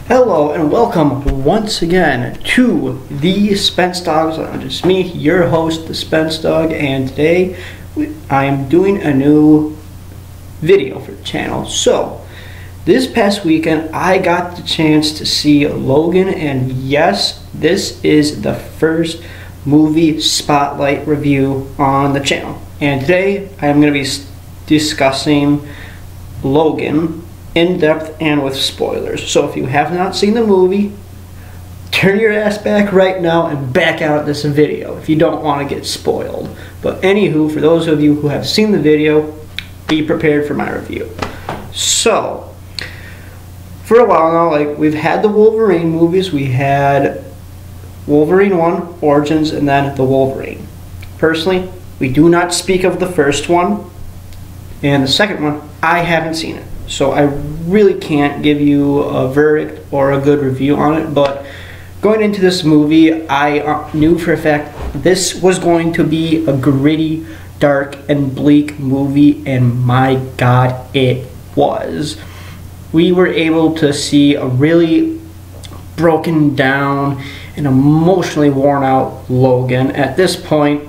Hello and welcome once again to the Spence Dogs. It's me, your host, the Spence Dog, and today I am doing a new video for the channel. So, this past weekend I got the chance to see Logan, and yes, this is the first movie spotlight review on the channel. And today I am going to be discussing Logan in depth and with spoilers. So if you have not seen the movie, turn your ass back right now and back out of this video if you don't want to get spoiled. But anywho, for those of you who have seen the video, be prepared for my review. So, for a while now, we've had the Wolverine movies. We had Wolverine 1, Origins, and then the Wolverine. Personally, we do not speak of the first one, and the second one, I haven't seen it. So I really can't give you a verdict or a good review on it, but going into this movie, I knew for a fact this was going to be a gritty, dark, and bleak movie, and my God, it was. We were able to see a really broken down and emotionally worn out Logan. At this point,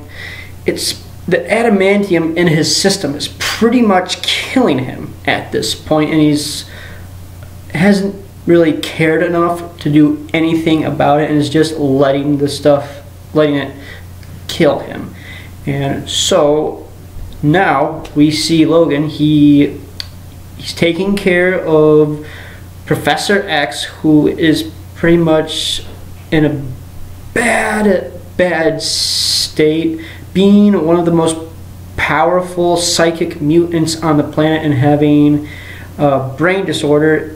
the adamantium in his system is pretty much killing him at this point, and hasn't really cared enough to do anything about it, and is just letting it kill him. And so now we see Logan. He's taking care of Professor X, who is pretty much in a bad state, being one of the most powerful psychic mutants on the planet and having a brain disorder.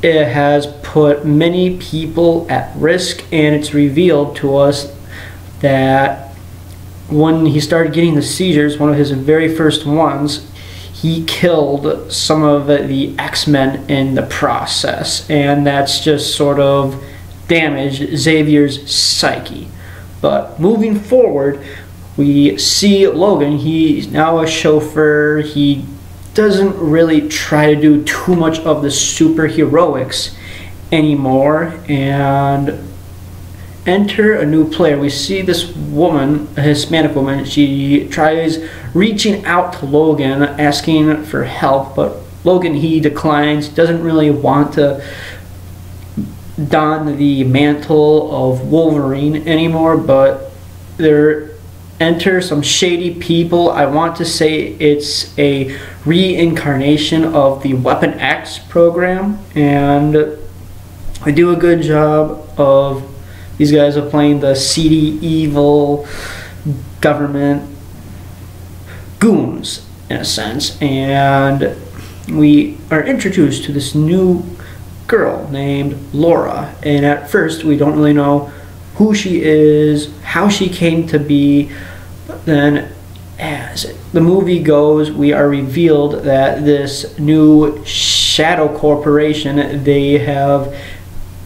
It has put many people at risk, and it's revealed to us that when he started getting the seizures, one of his very first ones, he killed some of the X-Men in the process, and that's just sort of damaged Xavier's psyche. But moving forward, we see Logan. He's now a chauffeur. He doesn't really try to do too much of the superheroics anymore. And enter a new player. We see this woman, a Hispanic woman. She tries reaching out to Logan, asking for help, but Logan, he declines. Doesn't really want to don the mantle of Wolverine anymore, but there enter some shady people. I want to say it's a reincarnation of the Weapon X program, and they do a good job of, these guys are playing the seedy, evil government goons in a sense, and we are introduced to this new girl named Laura, and at first we don't really know who she is, how she came to be. But then as the movie goes, we are revealed that this new shadow corporation, they have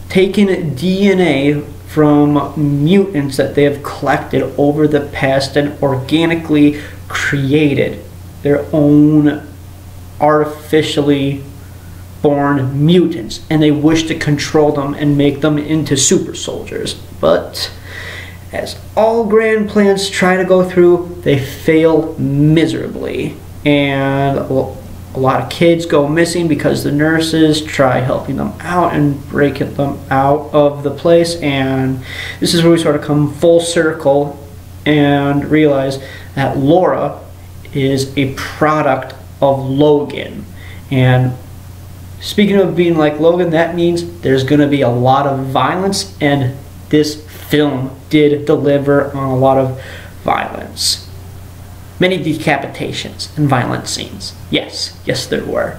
taken DNA from mutants that they have collected over the past and organically created their own artificially born mutants, and they wish to control them and make them into super soldiers. But as all grand plans try to go through, they fail miserably, and a lot of kids go missing because the nurses try helping them out and breaking them out of the place. And this is where we sort of come full circle and realize that Laura is a product of Logan. And speaking of being like Logan, that means there's going to be a lot of violence, and this film did deliver on a lot of violence. Many decapitations and violent scenes. Yes, there were.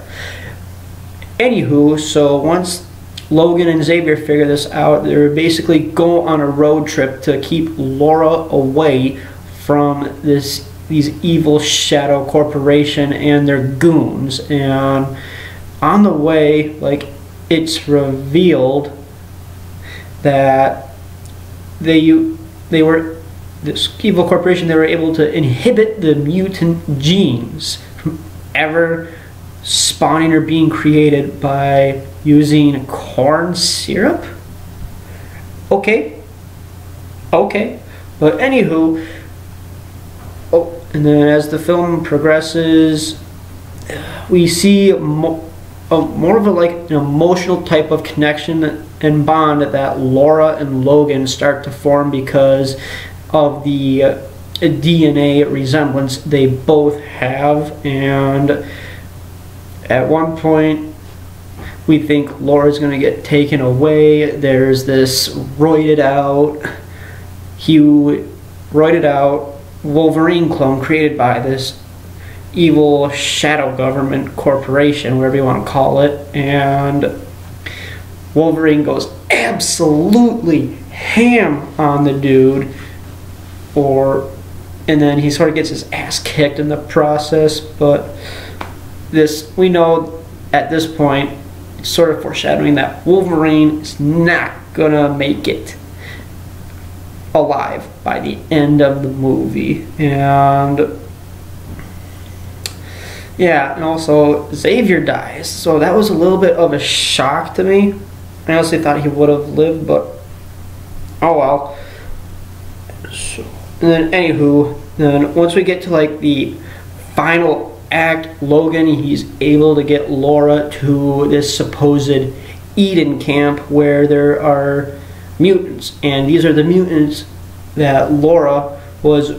Anywho, so once Logan and Xavier figure this out, they basically go on a road trip to keep Laura away from these evil shadow corporation and their goons. And on the way, it's revealed that this evil corporation, they were able to inhibit the mutant genes from ever spawning or being created by using corn syrup. Okay. But anywho, and then as the film progresses, we see more of an emotional type of connection and bond that Laura and Logan start to form because of the DNA resemblance they both have. And at one point we think Laura's going to get taken away. There's this roided out Wolverine clone created by this evil shadow government corporation, whatever you want to call it, and Wolverine goes absolutely ham on the dude, and then he sort of gets his ass kicked in the process. But we know at this point, it's sort of foreshadowing that Wolverine is not gonna make it alive by the end of the movie. And yeah, and also Xavier dies, so that was a little bit of a shock to me. I honestly thought he would have lived, but oh well. So, and then anywho, then once we get to like the final act, Logan, he's able to get Laura to this supposed Eden camp where there are mutants, and these are the mutants that Laura was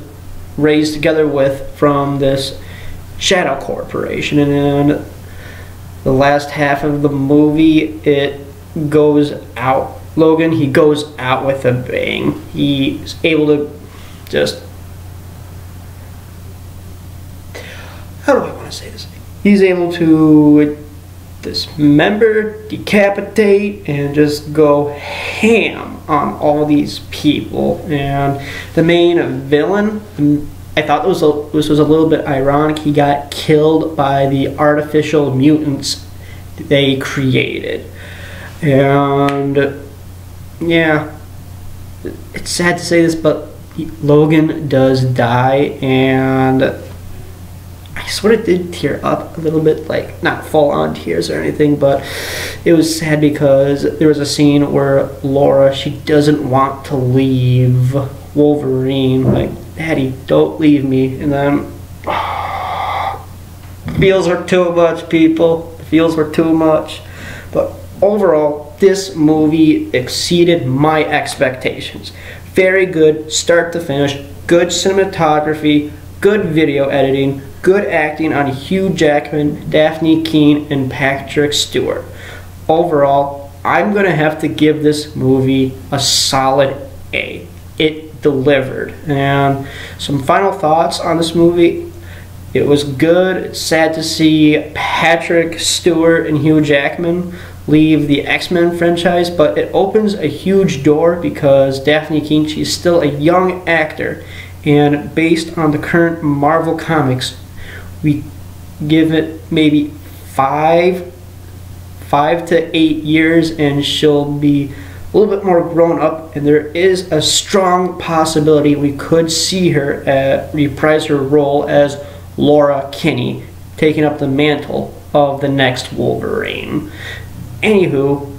raised together with from this shadow corporation. And then the last half of the movie, it goes out. Logan, he goes out with a bang. He's able to just, how do I want to say this? He's able to dismember, decapitate, and just go ham on all these people. And the main villain, I thought this was a little bit ironic. He got killed by the artificial mutants they created. And yeah, it's sad to say this, but Logan does die, and I sort of did tear up a little bit, like not full on tears or anything, but it was sad because there was a scene where Laura, she doesn't want to leave Wolverine, like, Daddy, don't leave me. And then feels were too much, people. The feels were too much. But overall, this movie exceeded my expectations. Very good start to finish, good cinematography, good video editing, good acting on Hugh Jackman, Daphne Keane, and Patrick Stewart. Overall, I'm going to have to give this movie a solid A. It delivered. And some final thoughts on this movie. It was good. It's sad to see Patrick Stewart and Hugh Jackman leave the X-Men franchise, but it opens a huge door because Daphne Keane, she's still a young actor, and based on the current Marvel comics, we give it maybe 5 to 8 years and she'll be a little bit more grown up, and there is a strong possibility we could see her reprise her role as Laura Kinney, taking up the mantle of the next Wolverine. Anywho,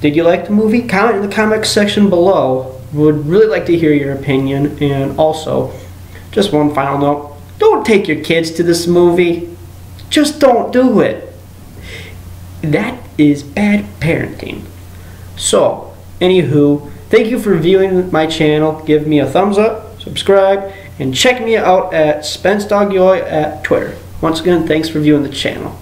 did you like the movie? Comment in the comments section below. Would really like to hear your opinion. And also, just one final note, don't take your kids to this movie. Just don't do it. That is bad parenting. So, anywho, thank you for viewing my channel. Give me a thumbs up, subscribe, and check me out at SpenceDogYoy at Twitter. Once again, thanks for viewing the channel.